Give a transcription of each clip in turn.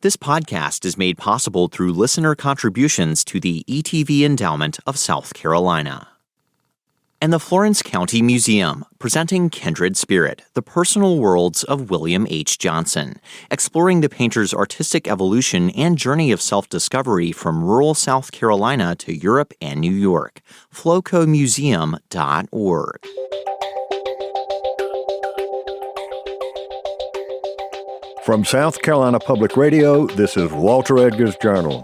This podcast is made possible through listener contributions to the ETV Endowment of South Carolina. And the Florence County Museum, presenting Kindred Spirit, the personal worlds of William H. Johnson, exploring the painter's artistic evolution and journey of self-discovery from rural South Carolina to Europe and New York. flocomuseum.org. From South Carolina Public Radio, this is Walter Edgar's Journal.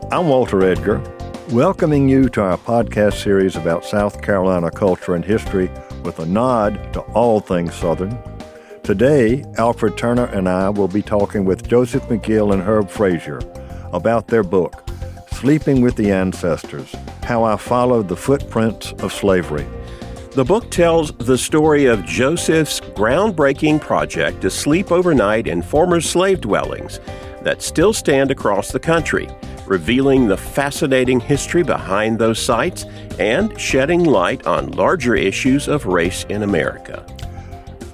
I'm Walter Edgar, welcoming you to our podcast series about South Carolina culture and history with a nod to all things Southern. Today, Alfred Turner and I will be talking with Joseph McGill and Herb Frazier about their book, Sleeping with the Ancestors, How I Followed the Footprints of Slavery. The book tells the story of Joseph's groundbreaking project to sleep overnight in former slave dwellings that still stand across the country, revealing the fascinating history behind those sites and shedding light on larger issues of race in America.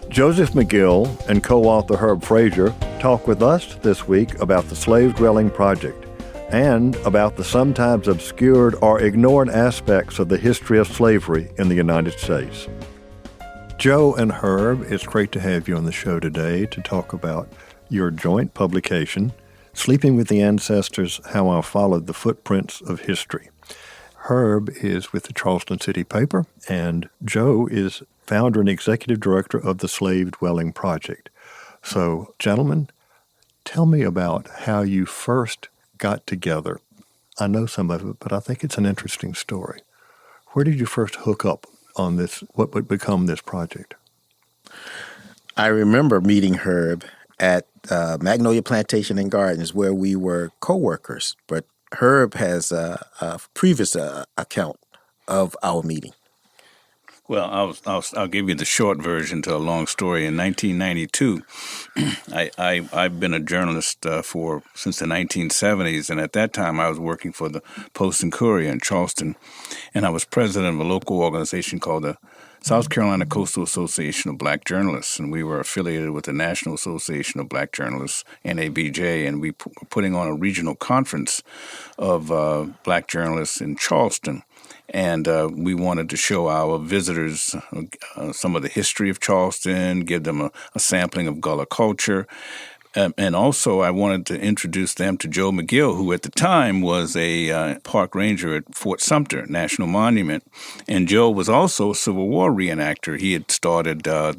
Joseph McGill and co-author Herb Frazier talk with us this week about the slave dwelling project and about the sometimes obscured or ignored aspects of the history of slavery in the United States. Joe and Herb, it's great to have you on the show today to talk about your joint publication, Sleeping with the Ancestors, How I Followed the Footprints of History. Herb is with the Charleston City paper, and Joe is founder and executive director of the Slave Dwelling Project. So, gentlemen, tell me about how you first got together. I know some of it, but I think it's an interesting story. Where did you first hook up on this, what would become this project? I remember meeting Herb at Magnolia Plantation and Gardens, where we were co-workers, but Herb has a previous account of our meeting. Well, I'll give you the short version to a long story. In 1992, I've been a journalist since the 1970s, and at that time I was working for the Post and Courier in Charleston, and I was president of a local organization called the South Carolina Coastal Association of Black Journalists, and we were affiliated with the National Association of Black Journalists, NABJ, and we were putting on a regional conference of black journalists in Charleston. And we wanted to show our visitors some of the history of Charleston, give them a sampling of Gullah culture. And also I wanted to introduce them to Joe McGill, who at the time was a park ranger at Fort Sumter National Monument. And Joe was also a Civil War reenactor. He had started a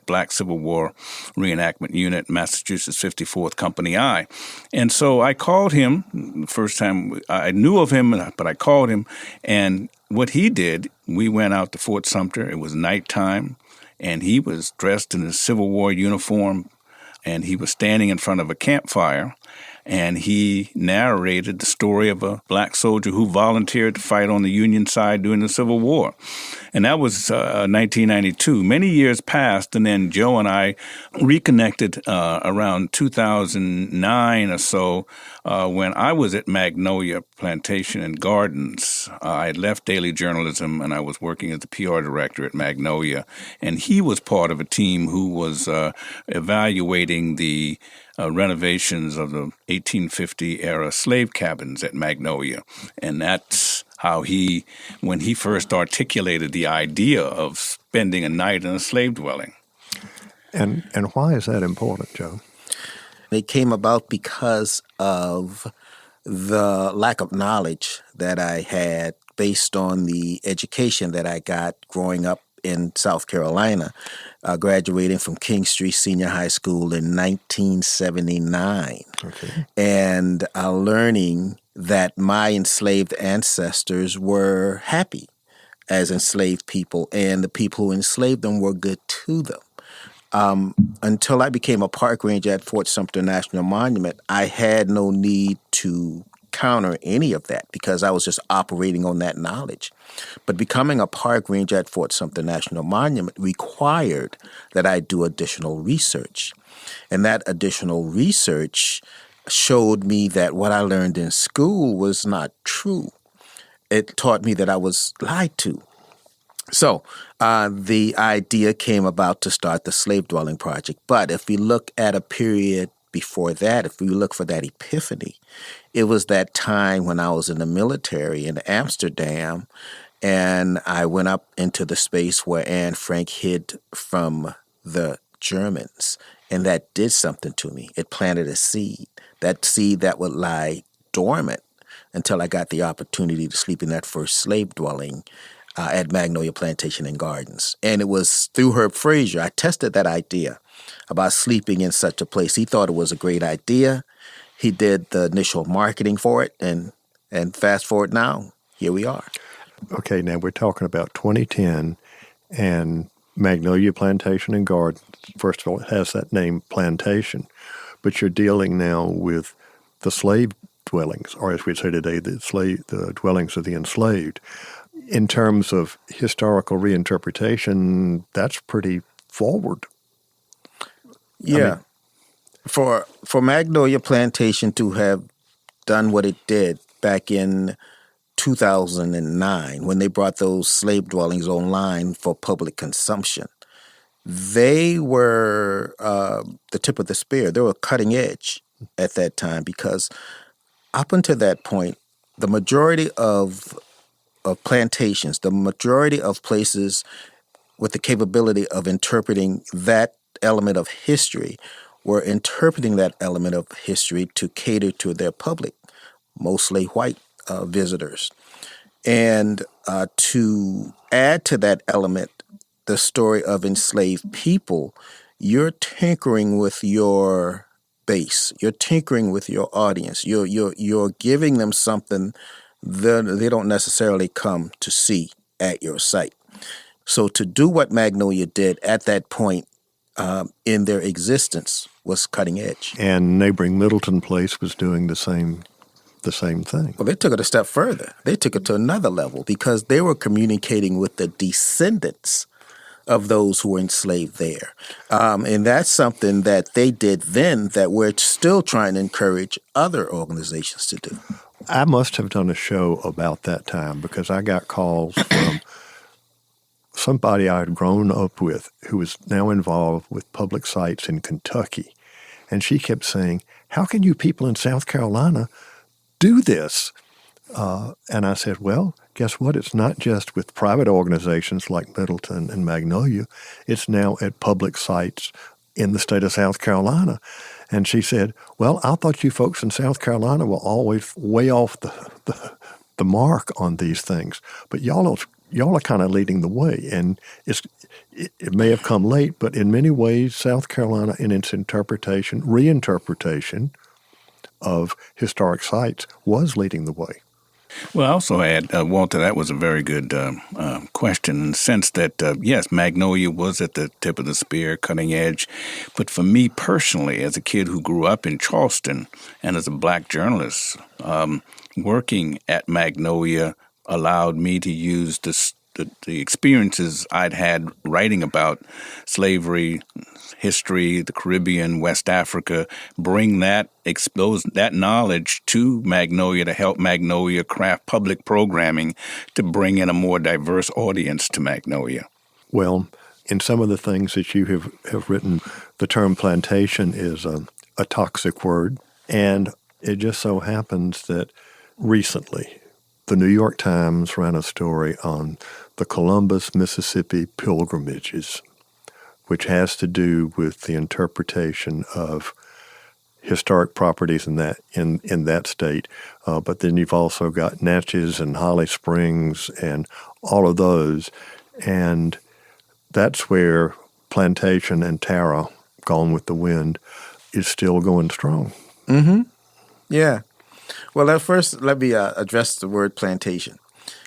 Black Civil War reenactment unit, Massachusetts 54th Company I. And so I called him the first time. I knew of him, but I called him. And what he did, we went out to Fort Sumter. It was nighttime, and he was dressed in his Civil War uniform, and he was standing in front of a campfire, and he narrated the story of a black soldier who volunteered to fight on the Union side during the Civil War. And that was 1992. Many years passed, and then Joe and I reconnected around 2009 or so when I was at Magnolia Plantation and Gardens. I had left daily journalism, and I was working as the PR director at Magnolia. And he was part of a team who was evaluating the renovations of the 1850-era slave cabins at Magnolia. And that's how when he first articulated the idea of spending a night in a slave dwelling. And why is that important, Joe? It came about because of the lack of knowledge that I had based on the education that I got growing up in South Carolina, graduating from King Street Senior High School in 1979, and learning that my enslaved ancestors were happy as enslaved people, and the people who enslaved them were good to them. Until I became a park ranger at Fort Sumter National Monument, I had no need to counter any of that because I was just operating on that knowledge. But becoming a park ranger at Fort Sumter National Monument required that I do additional research. And that additional research showed me that what I learned in school was not true. It taught me that I was lied to. So the idea came about to start the slave dwelling project. But if we look at a period before that, if we look for that epiphany, it was that time when I was in the military in Amsterdam, and I went up into the space where Anne Frank hid from the Germans. And that did something to me. It planted a seed, that seed that would lie dormant until I got the opportunity to sleep in that first slave dwelling at Magnolia Plantation and Gardens. And it was through Herb Frazier. I tested that idea about sleeping in such a place. He thought it was a great idea. He did the initial marketing for it, and fast forward now, here we are. Okay, now we're talking about 2010 and Magnolia Plantation and Gardens. First of all, it has that name, plantation, but you're dealing now with the slave dwellings, or as we say today, the dwellings of the enslaved. In terms of historical reinterpretation, that's pretty forward. Yeah. For Magnolia Plantation to have done what it did back in 2009, when they brought those slave dwellings online for public consumption, they were the tip of the spear. They were cutting edge at that time, because up until that point, the majority of plantations, the majority of places with the capability of interpreting that element of history were interpreting that element of history to cater to their public, mostly white visitors. And to add to that element the story of enslaved people, you're tinkering with your base. You're tinkering with your audience. You're giving them something that they don't necessarily come to see at your site. So to do what Magnolia did at that point in their existence was cutting edge. And neighboring Middleton Place was doing the same thing. Well, they took it a step further. They took it to another level, because they were communicating with the descendants of those who were enslaved there. And that's something that they did then that we're still trying to encourage other organizations to do. I must have done a show about that time, because I got calls from somebody I had grown up with who was now involved with public sites in Kentucky. And she kept saying, "How can you people in South Carolina do this?" And I said, well, guess what? It's not just with private organizations like Middleton and Magnolia. It's now at public sites in the state of South Carolina. And she said, well, I thought you folks in South Carolina were always way off the mark on these things. But y'all are kind of leading the way. And it may have come late, but in many ways, South Carolina, in its reinterpretation of historic sites, was leading the way. Well, I also add, Walter, that was a very good question in the sense that, yes, Magnolia was at the tip of the spear, cutting edge. But for me personally, as a kid who grew up in Charleston and as a black journalist, working at Magnolia allowed me to use the experiences I'd had writing about slavery, history, the Caribbean, West Africa, bring expose that knowledge to Magnolia to help Magnolia craft public programming to bring in a more diverse audience to Magnolia. Well, in some of the things that you have written, the term plantation is a toxic word, and it just so happens that recently the New York Times ran a story on the Columbus, Mississippi pilgrimages, which has to do with the interpretation of historic properties in that state. But then you've also got Natchez and Holly Springs and all of those. And that's where Plantation and Tara, Gone with the Wind, is still going strong. Mm-hmm. Yeah. Well, first, let me address the word plantation.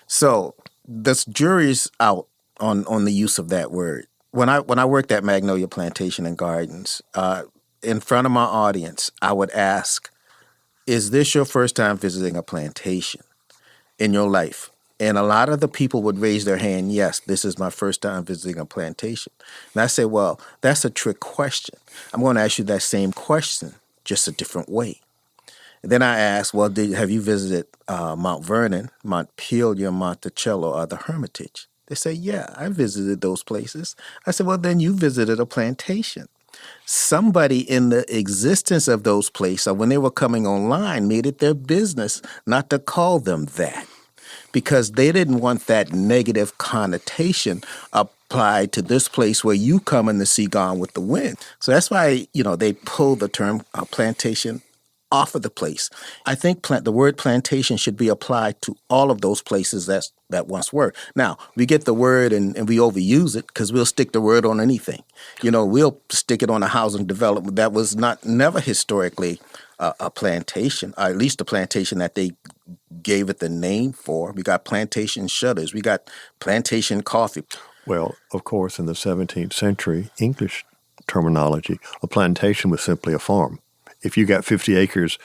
So the jury's out on the use of that word. When I worked at Magnolia Plantation and Gardens, in front of my audience, I would ask, is this your first time visiting a plantation in your life? And a lot of the people would raise their hand, yes, this is my first time visiting a plantation. And I say, well, that's a trick question. I'm going to ask you that same question, just a different way. And then I asked, well, have you visited Mount Vernon, Montpelier, Monticello, or the Hermitage? They say, yeah, I visited those places. I said, well, then you visited a plantation. Somebody in the existence of those places, or when they were coming online, made it their business not to call them that, because they didn't want that negative connotation applied to this place where you come in to see Gone with the Wind. So that's why, they pulled the term plantation off of the place. I think the word plantation should be applied to all of those places that once were. Now, we get the word and we overuse it because we'll stick the word on anything. We'll stick it on a housing development that was never historically a plantation, or at least a plantation that they gave it the name for. We got plantation shutters. We got plantation coffee. Well, of course, in the 17th century English terminology, a plantation was simply a farm. If you got 50 acres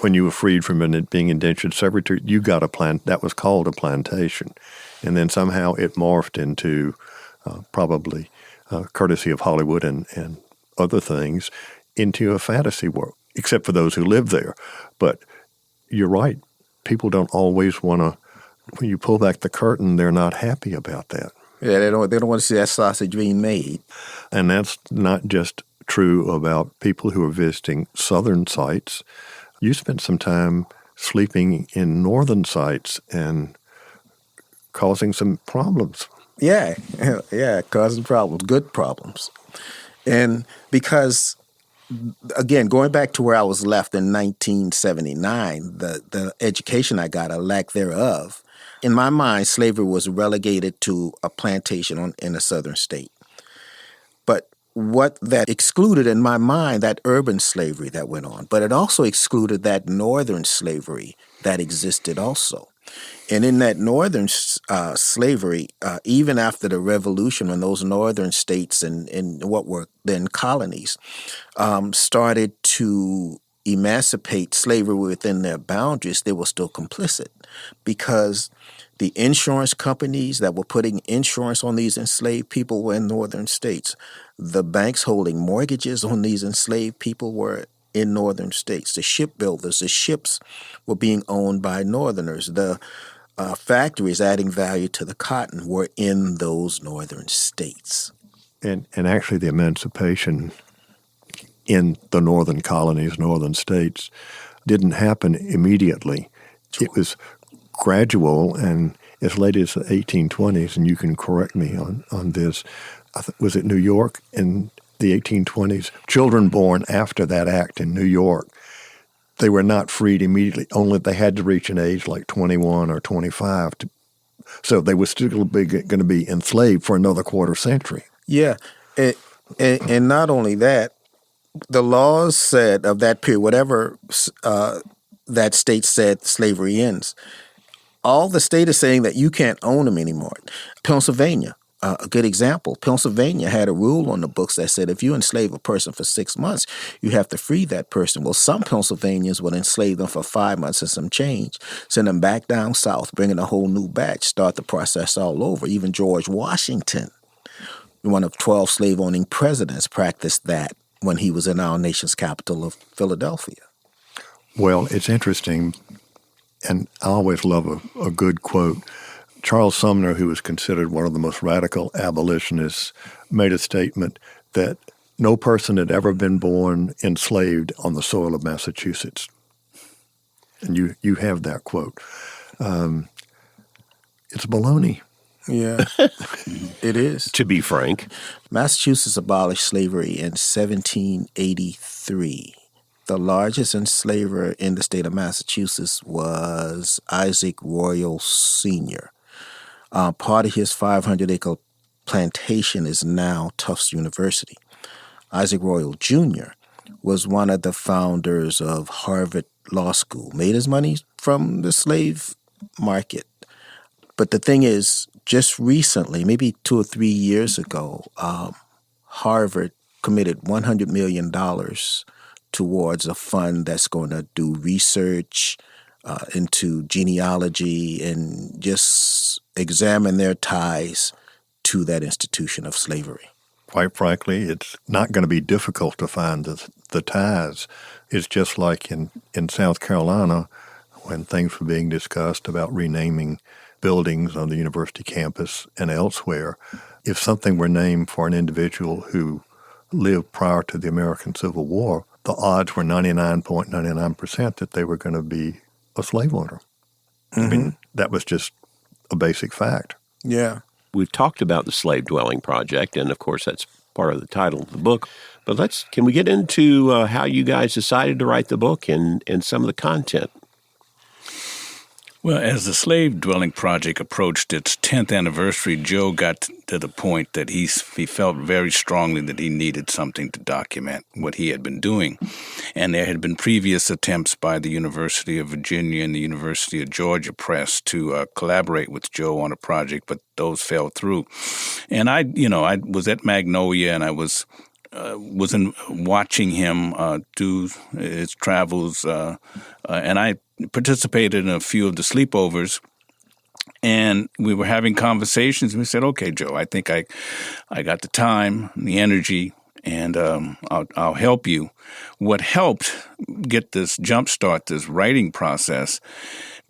when you were freed from being indentured servitude, you got a plant that was called a plantation. And then somehow it morphed into probably courtesy of Hollywood and other things into a fantasy world, except for those who live there. But you're right. People don't always want to, when you pull back the curtain, they're not happy about that. Yeah, they don't want to see that sausage being made. And that's not just true about people who are visiting southern sites. You spent some time sleeping in northern sites and causing some problems. Yeah, causing problems, good problems. And because, again, going back to where I was left in 1979, the education I got, a lack thereof, in my mind, slavery was relegated to a plantation in a southern state. But what that excluded in my mind, that urban slavery that went on, but it also excluded that northern slavery that existed also. And in that northern slavery, even after the revolution, when those northern states and what were then colonies started to emancipate slavery within their boundaries, they were still complicit, because the insurance companies that were putting insurance on these enslaved people were in northern states. The banks holding mortgages on these enslaved people were in northern states. The shipbuilders, the ships were being owned by northerners. The factories adding value to the cotton were in those northern states. And actually the emancipation in the northern colonies, northern states, didn't happen immediately. It was gradual, and as late as the 1820s, and you can correct me on this, was it New York in the 1820s? Children born after that act in New York, they were not freed immediately, only they had to reach an age like 21 or 25. So they were still going to be enslaved for another quarter century. Yeah, and not only that, the laws said of that period, whatever that state said slavery ends, all the state is saying that you can't own them anymore. Pennsylvania, a good example. Pennsylvania had a rule on the books that said if you enslave a person for 6 months, you have to free that person. Well, some Pennsylvanians would enslave them for 5 months and some change, send them back down south, bring in a whole new batch, start the process all over. Even George Washington, one of 12 slave-owning presidents, practiced that when he was in our nation's capital of Philadelphia. Well, it's interesting, and I always love a good quote. Charles Sumner, who was considered one of the most radical abolitionists, made a statement that no person had ever been born enslaved on the soil of Massachusetts. And you have that quote. It's baloney. Yeah, it is. To be frank, Massachusetts abolished slavery in 1783. The largest enslaver in the state of Massachusetts was Isaac Royal Sr. Part of his 500-acre plantation is now Tufts University. Isaac Royal Jr. was one of the founders of Harvard Law School, made his money from the slave market. But the thing is, just recently, maybe 2 or 3 years ago, Harvard committed $100 million towards a fund that's going to do research into genealogy and just examine their ties to that institution of slavery. Quite frankly, it's not going to be difficult to find the ties. It's just like in South Carolina when things were being discussed about renaming buildings on the university campus and elsewhere, if something were named for an individual who lived prior to the American Civil War, the odds were 99.99% that they were going to be a slave owner. I mean, that was just a basic fact. Yeah. We've talked about the Slave Dwelling Project, and of course that's part of the title of the book. But can we get into how you guys decided to write the book and some of the content? Well, as the Slave Dwelling Project approached its 10th anniversary, Joe got to the point that he felt very strongly that he needed something to document what he had been doing. And there had been previous attempts by the University of Virginia and the University of Georgia Press to collaborate with Joe on a project, but those fell through. And I was at Magnolia, and I was watching him do his travels, and I participated in a few of the sleepovers, and we were having conversations. And we said, "Okay, Joe, I think I got the time, and the energy, and I'll help you." What helped get this jumpstart this writing process,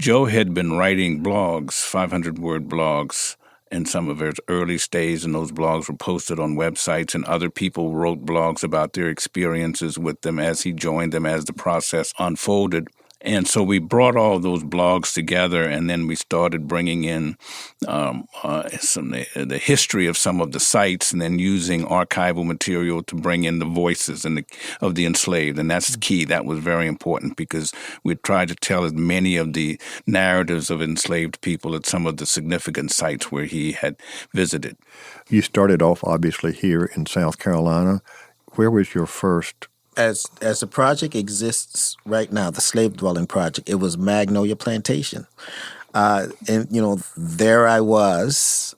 Joe had been writing blogs, 500-word blogs, in some of his early stays, and those blogs were posted on websites, and other people wrote blogs about their experiences with them as he joined them as the process unfolded. And so we brought all those blogs together, and then we started bringing in the history of some of the sites, and then using archival material to bring in the voices of the enslaved. And that's the key. That was very important because we tried to tell as many of the narratives of enslaved people at some of the significant sites where he had visited. You started off, obviously, here in South Carolina. Where was your first? As the project exists right now, the Slave Dwelling Project, it was Magnolia Plantation. And, there I was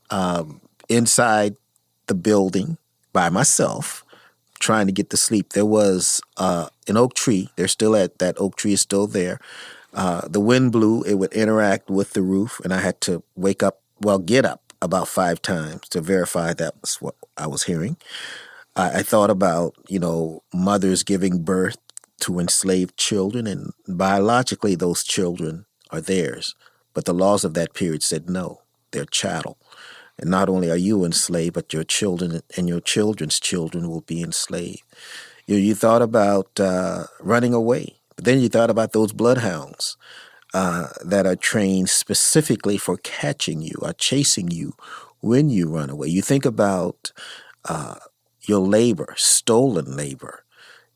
inside the building by myself trying to get to sleep. There was an oak tree. That oak tree is still there. The wind blew. It would interact with the roof, and I had to get up about 5 times to verify that was what I was hearing. I thought about, mothers giving birth to enslaved children, and biologically those children are theirs. But the laws of that period said no, they're chattel. And not only are you enslaved, but your children and your children's children will be enslaved. You thought about running away, but then you thought about those bloodhounds that are trained specifically for catching you or chasing you when you run away. You think about your labor, stolen labor.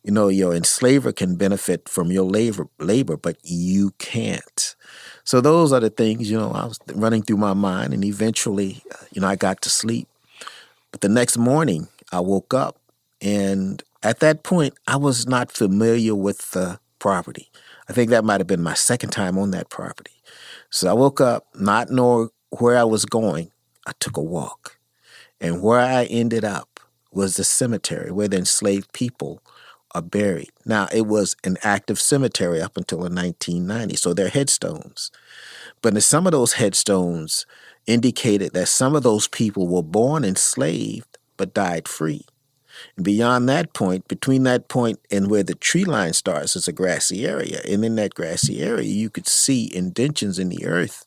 Your enslaver can benefit from your labor, but you can't. So those are the things, I was running through my mind, and eventually, I got to sleep. But the next morning, I woke up, and at that point, I was not familiar with the property. I think that might have been my second time on that property. So I woke up, not knowing where I was going. I took a walk, and where I ended up was the cemetery where the enslaved people are buried. Now, it was an active cemetery up until the 1990s, so they're headstones. But some of those headstones indicated that some of those people were born enslaved but died free. And beyond that point, between that point and where the tree line starts, is a grassy area. And in that grassy area, you could see indentions in the earth.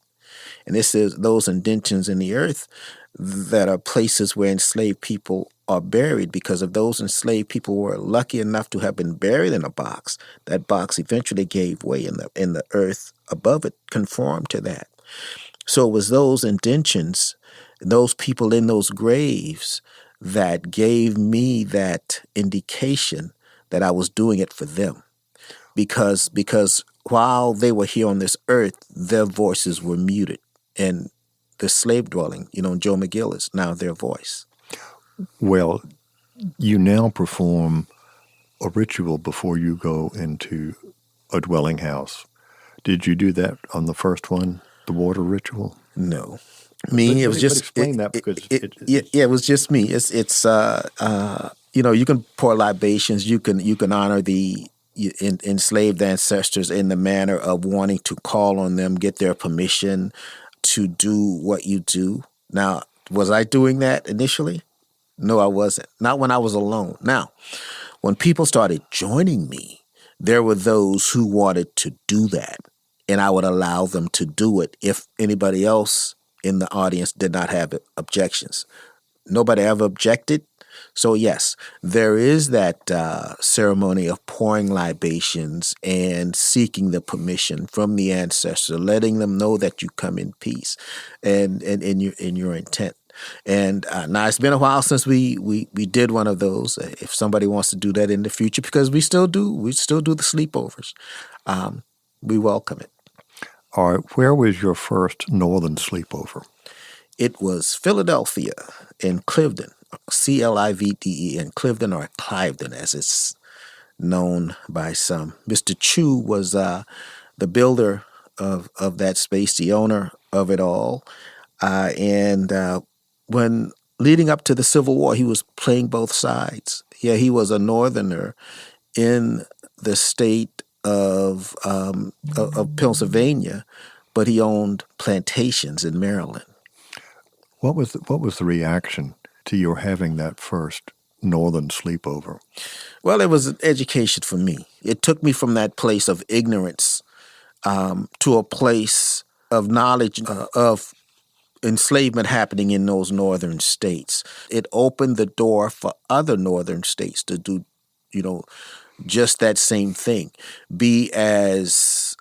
And this is those indentions in the earth that are places where enslaved people are buried, because if those enslaved people were lucky enough to have been buried in a box, that box eventually gave way, and the earth above it conformed to that. So it was those indentions, those people in those graves, that gave me that indication that I was doing it for them. Because while they were here on this earth, their voices were muted. And the slave dwelling, Joe McGill is now their voice. Well, you now perform a ritual before you go into a dwelling house. Did you do that on the first one, the water ritual? No. It was just explain that because it was just me. It's you can pour libations, you can honor the enslaved ancestors in the manner of wanting to call on them, get their permission to do what you do. Now, was I doing that initially? No, I wasn't. Not when I was alone. Now, when people started joining me, there were those who wanted to do that, and I would allow them to do it if anybody else in the audience did not have objections. Nobody ever objected. So yes, there is that ceremony of pouring libations and seeking the permission from the ancestor, letting them know that you come in peace and in your intent. And now it's been a while since we did one of those. If somebody wants to do that in the future, because we still do the sleepovers, we welcome it. All right, where was your first Northern sleepover? It was Philadelphia in Cliveden, Clivede in Cliveden, or Cliveden as it's known by some. Mr. Chu was the builder of that space, the owner of it all. And when leading up to the Civil War, he was playing both sides. Yeah, he was a Northerner in the state of Pennsylvania, but he owned plantations in Maryland. What was the reaction to your having that first Northern sleepover? Well, it was an education for me. It took me from that place of ignorance to a place of knowledge of enslavement happening in those northern states. It opened the door for other northern states to do, just that same thing. Be as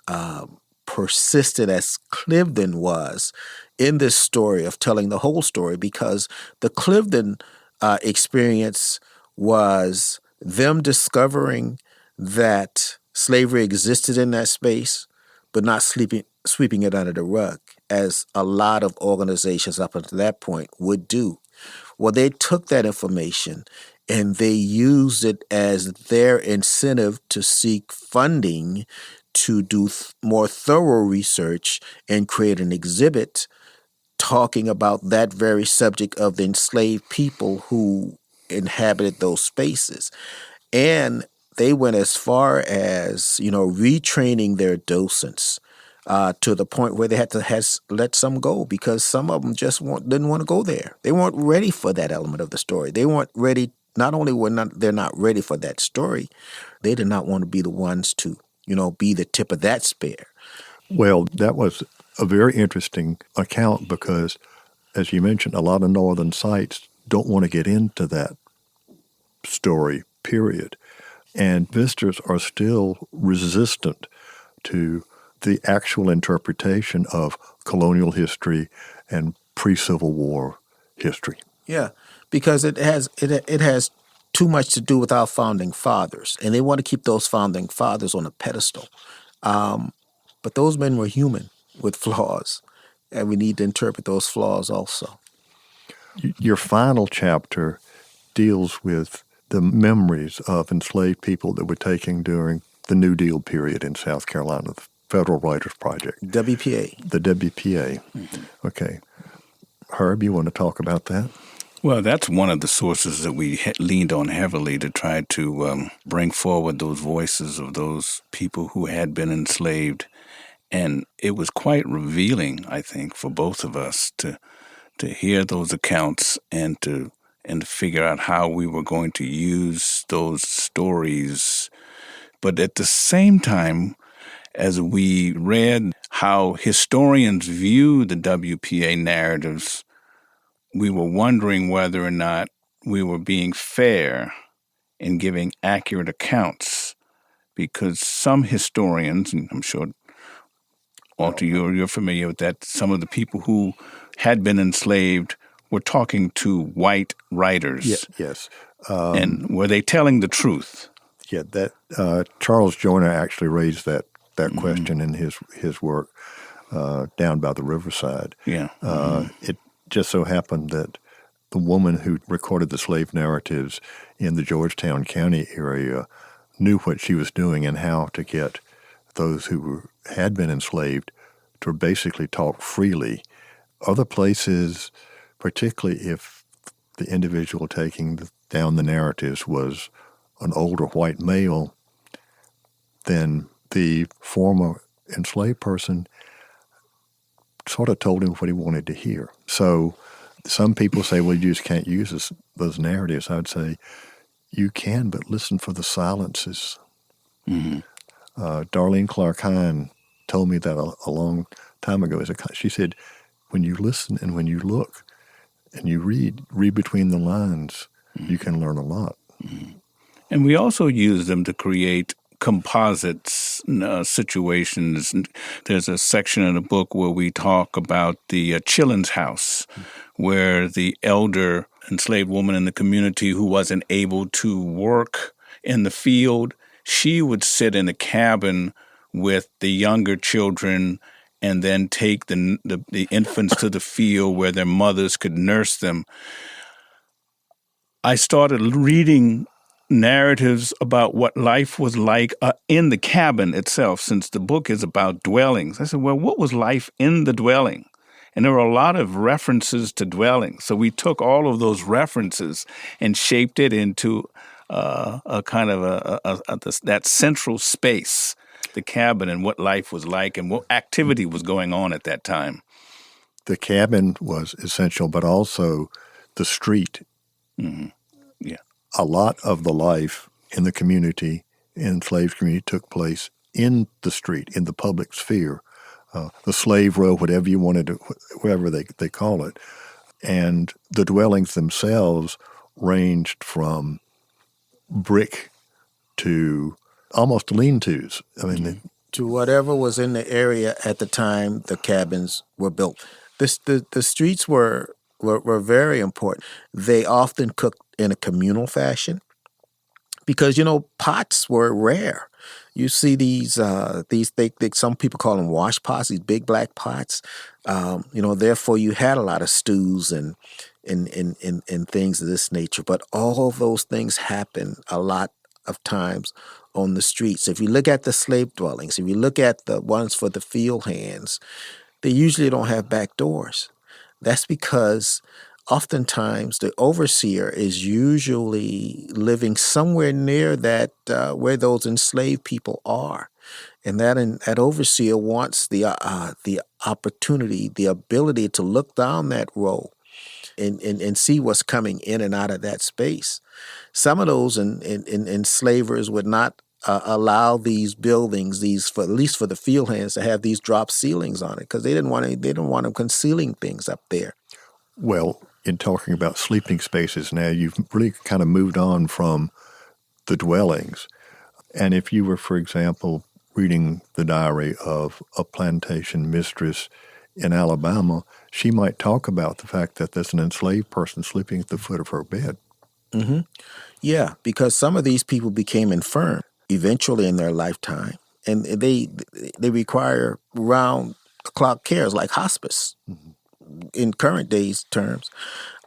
persistent as Cliveden was in this story of telling the whole story, because the Cliveden experience was them discovering that slavery existed in that space, but not sweeping it under the rug, as a lot of organizations up until that point would do. Well, they took that information and they used it as their incentive to seek funding to do more thorough research and create an exhibit talking about that very subject of the enslaved people who inhabited those spaces. And they went as far as, retraining their docents to the point where they had to let some go, because some of them just didn't want to go there. They weren't ready for that element of the story. They weren't ready. Not only they're not ready for that story, they did not want to be the ones to, be the tip of that spear. Well, that was a very interesting account because, as you mentioned, a lot of northern sites don't want to get into that story, period. And visitors are still resistant to the actual interpretation of colonial history and pre-Civil War history. Yeah, because it has too much to do with our founding fathers, and they want to keep those founding fathers on a pedestal. But those men were human with flaws, and we need to interpret those flaws also. Your final chapter deals with the memories of enslaved people that were taken during the New Deal period in South Carolina, the Federal Writers Project. WPA. The WPA. Mm-hmm. Okay. Herb, you want to talk about that? Well, that's one of the sources that we leaned on heavily to try to bring forward those voices of those people who had been enslaved. And it was quite revealing, I think, for both of us to hear those accounts and to figure out how we were going to use those stories. But at the same time, as we read how historians view the WPA narratives, we were wondering whether or not we were being fair in giving accurate accounts, because some historians, and I'm sure, Walter, you're familiar with that, some of the people who had been enslaved were talking to white writers. Yes. And were they telling the truth? Yeah, that Charles Joyner actually raised that question in his work down by the riverside. Yeah. It just so happened that the woman who recorded the slave narratives in the Georgetown County area knew what she was doing and how to get those who had been enslaved to basically talk freely. Other places, particularly if the individual taking down the narratives was an older white male, then the former enslaved person sort of told him what he wanted to hear. So some people say, well, you just can't use those narratives. I would say you can, but listen for the silences. Mm-hmm. Darlene Clark Hine told me that a long time ago. She said, when you listen and when you look and you read between the lines, you can learn a lot. And we also use them to create composites situations. There's a section in the book where we talk about the Chillin's house, where the elder enslaved woman in the community who wasn't able to work in the field, she would sit in a cabin with the younger children and then take the infants to the field where their mothers could nurse them. I started reading narratives about what life was like in the cabin itself, since the book is about dwellings. I said, well, what was life in the dwelling? And there were a lot of references to dwellings. So we took all of those references and shaped it into a kind of that central space, the cabin, and what life was like and what activity was going on at that time. The cabin was essential, but also the street. Mm-hmm. Yeah. A lot of the life in the community, enslaved community, took place in the street, in the public sphere, the slave row, whatever you wanted to, whatever they call it. And the dwellings themselves ranged from brick to almost lean-tos. I mean, to whatever was in the area at the time the cabins were built. The streets were very important. They often cooked in a communal fashion because, pots were rare. You see these some people call them wash pots, these big black pots. Therefore you had a lot of stews and things of this nature. But all of those things happen a lot of times on the streets. If you look at the slave dwellings, if you look at the ones for the field hands, they usually don't have back doors. That's because oftentimes the overseer is usually living somewhere near that where those enslaved people are, and that overseer wants the opportunity, the ability to look down that row and see what's coming in and out of that space. Some of those enslavers would not allow these buildings, at least for the field hands, to have these drop ceilings on it because they didn't want them concealing things up there. Well, in talking about sleeping spaces now, you've really kind of moved on from the dwellings. And if you were, for example, reading the diary of a plantation mistress in Alabama, she might talk about the fact that there's an enslaved person sleeping at the foot of her bed. Mm-hmm. Yeah, because some of these people became infirm eventually in their lifetime, and they require round-the-clock cares like hospice in current days terms.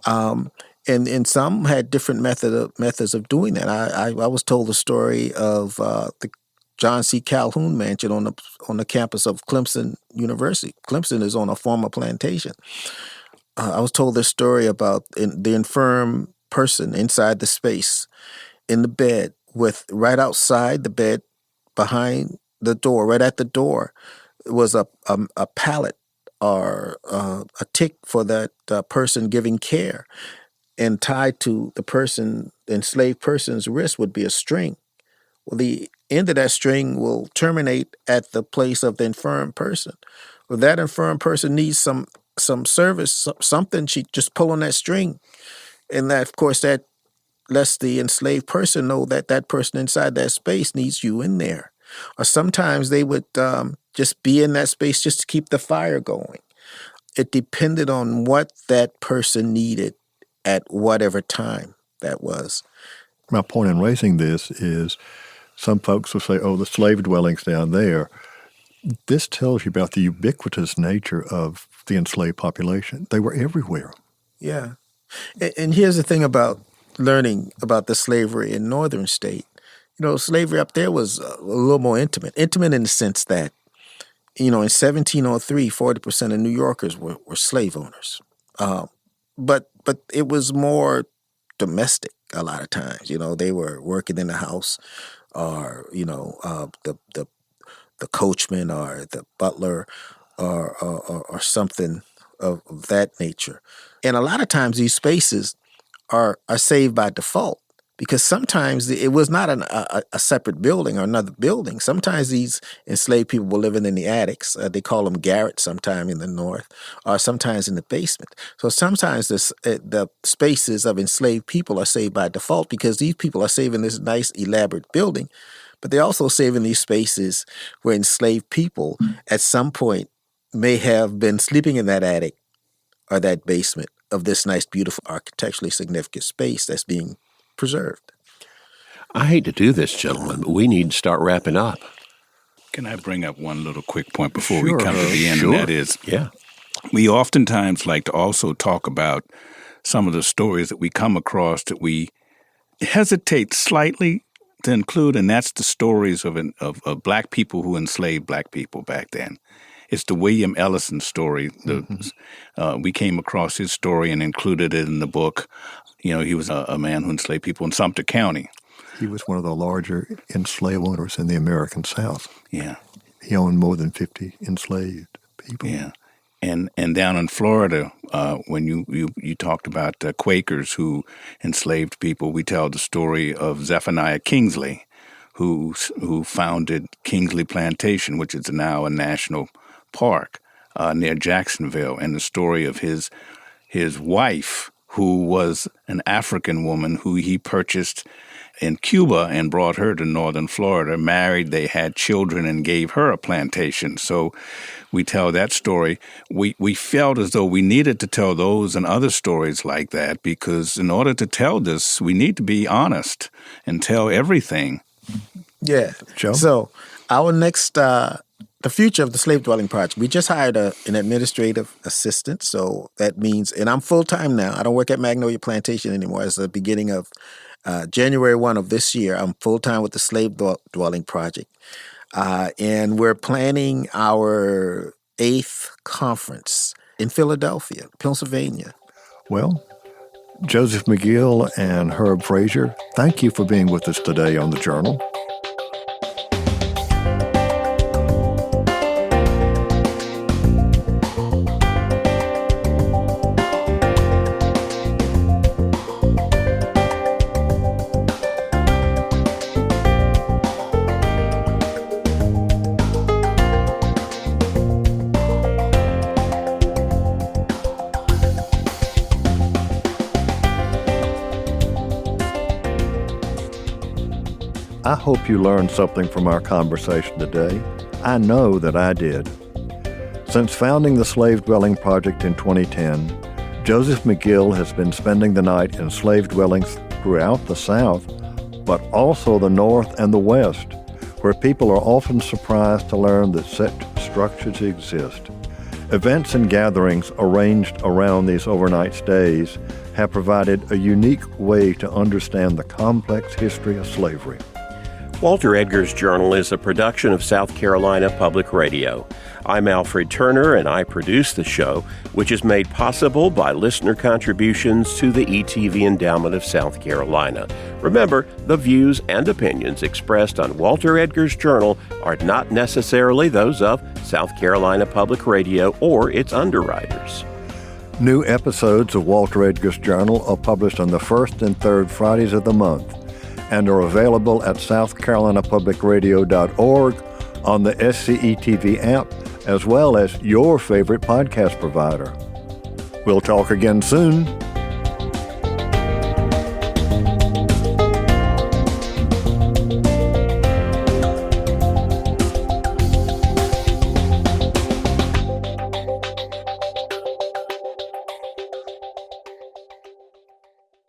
And some had different methods of doing that. I was told the story of the John C. Calhoun Mansion on the campus of Clemson University. Clemson is on a former plantation. I was told this story about the infirm person inside the space in the bed with right outside the bed behind the door, right at the door, was a pallet or a tick for that person giving care. And tied to the enslaved person's wrist would be a string. Well, the end of that string will terminate at the place of the infirm person. Well, that infirm person needs some service, something. She just pull on that string, and that, of course, that lets the enslaved person know that that person inside that space needs you in there. Or sometimes they would just be in that space just to keep the fire going. It depended on what that person needed at whatever time that was. My point in raising this is some folks will say, oh, the slave dwellings down there. This tells you about the ubiquitous nature of the enslaved population. They were everywhere. Yeah. And here's the thing about learning about the slavery in northern state. Slavery up there was a little more intimate in the sense that, in 1703, 40% of New Yorkers were slave owners. But it was more domestic a lot of times. They were working in the house, or the coachman or the butler, or something of that nature. And a lot of times these spaces are saved by default. because sometimes it was not a separate building or another building. Sometimes these enslaved people were living in the attics. They call them garrets sometime in the North, or sometimes in the basement. So sometimes the spaces of enslaved people are saved by default because these people are saving this nice, elaborate building, but they're also saving these spaces where enslaved people at some point may have been sleeping in that attic or that basement of this nice, beautiful, architecturally significant space that's being preserved. I hate to do this, gentlemen, but we need to start wrapping up. Can I bring up one little quick point before we come to the end? Sure. And that is, yeah, we oftentimes like to also talk about some of the stories that we come across that we hesitate slightly to include, and that's the stories of Black people who enslaved Black people back then. It's the William Ellison story. We came across his story and included it in the book. You know, he was a man who enslaved people in Sumter County. He was one of the larger enslaved owners in the American South. Yeah. He owned more than 50 enslaved people. Yeah. And down in Florida, when you talked about Quakers who enslaved people, we tell the story of Zephaniah Kingsley, who founded Kingsley Plantation, which is now a national park near Jacksonville, and the story of his wife, who was an African woman who he purchased in Cuba and brought her to northern Florida, married, they had children, and gave her a plantation. So we tell that story. We felt as though we needed to tell those and other stories like that because in order to tell this, we need to be honest and tell everything. Yeah. Joe? So our next, the future of the Slave Dwelling Project, we just hired an administrative assistant. So that means, and I'm full-time now. I don't work at Magnolia Plantation anymore. As the beginning of January 1 of this year, I'm full-time with the Slave Dwelling Project. And we're planning our 8th conference in Philadelphia, Pennsylvania. Well, Joseph McGill and Herb Frazier, thank you for being with us today on The Journal. I hope you learned something from our conversation today. I know that I did. Since founding the Slave Dwelling Project in 2010, Joseph McGill has been spending the night in slave dwellings throughout the South, but also the North and the West, where people are often surprised to learn that such structures exist. Events and gatherings arranged around these overnight stays have provided a unique way to understand the complex history of slavery. Walter Edgar's Journal is a production of South Carolina Public Radio. I'm Alfred Turner, and I produce the show, which is made possible by listener contributions to the ETV Endowment of South Carolina. Remember, the views and opinions expressed on Walter Edgar's Journal are not necessarily those of South Carolina Public Radio or its underwriters. New episodes of Walter Edgar's Journal are published on the first and third Fridays of the month and are available at southcarolinapublicradio.org, on the SCETV app, as well as your favorite podcast provider. We'll talk again soon.